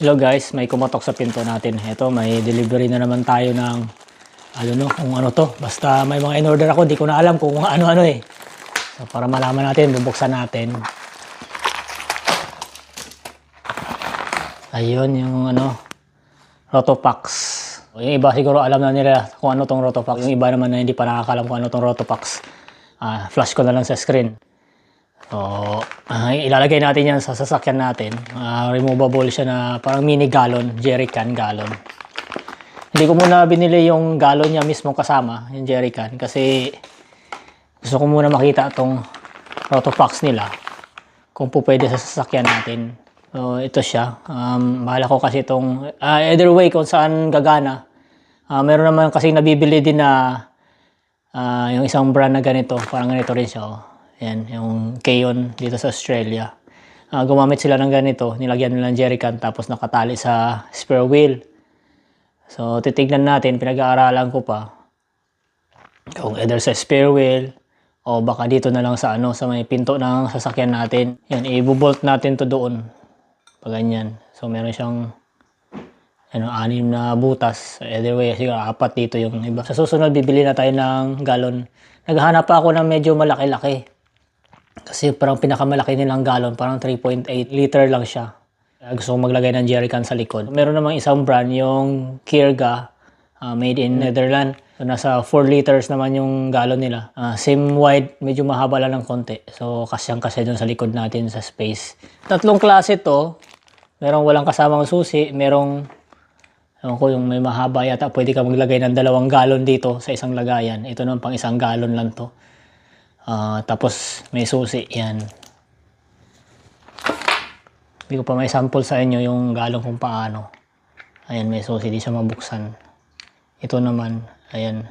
Hello guys, may kumatok sa pinto natin. Ito, may delivery na naman tayo ng kung ano to. Basta may mga in-order ako, di ko na alam kung ano-ano eh. So, para malaman natin, bubuksan natin. Ayun, yung Rotopax. Yung iba siguro alam na nila kung ano tong Rotopax. Yung iba naman na hindi pa nakakalam kung ano tong Rotopax. Flash ko na lang sa screen. So, ilalagay natin yan sa sasakyan natin. Removable siya na parang mini gallon, jerrycan gallon. Hindi ko muna binili yung gallon niya mismo kasama, yung jerrycan, kasi gusto ko muna makita itong Rotopax nila kung po pwede sa sasakyan natin. So, ito siya. Bahala ko kasi itong, either way kung saan gagana. Meron naman kasi nabibili din na yung isang brand na ganito, parang ganito rin siya. Yan, yung Keon dito sa Australia. Gumamit sila ng ganito, nilagyan nila ng jerrycan tapos nakatali sa spare wheel. So, titignan natin, pinag-aaralan ko pa kung either sa spare wheel o baka dito na lang sa sa may pinto ng sasakyan natin. Yan, i-bolt natin to doon. Pag ganyan. So, meron siyang 6 na butas. Either way, siguro 4 dito yung iba. Sa susunod, bibili na tayo ng gallon. Naghahanap pa ako ng medyo malaki-laki. Kasi parang pinakamalaki nilang gallon, parang 3.8 liter lang siya. Gusto kong maglagay ng jerrycan sa likod. Meron namang isang brand, yung Kierga, made in Netherlands. So, nasa 4 liters naman yung gallon nila. Same wide, medyo mahaba lang ng konti. So, kasyang-kasya dun sa likod natin sa space. 3 klase to. Merong walang kasamang susi. Merong, yung may mahaba yata, pwede ka maglagay ng 2 gallon dito sa isang lagayan. Ito naman pang 1 gallon lang to. Tapos may susi yan. Hindi ko pa may sample sa inyo yung galon kung paano. Ayan, may susi, di siya mabuksan. Ito naman, ayan.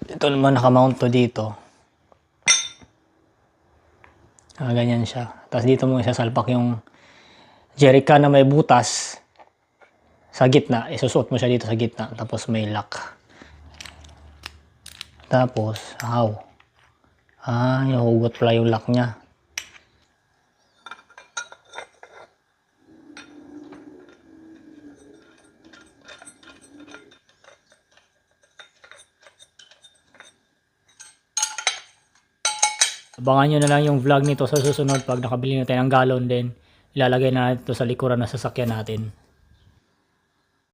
Ito naman nakamount to dito. Ganyan siya. Tapos dito mo isasalpak yung jerrycan na may butas sa gitna. Isusuot mo siya dito sa gitna. Tapos may lock. Tapos, nahugot pala yung lock niya. Abangan nyo na lang yung vlog nito sa susunod pag nakabili na tayo ng gallon din. Ilalagay na natin ito sa likuran ng sasakyan natin.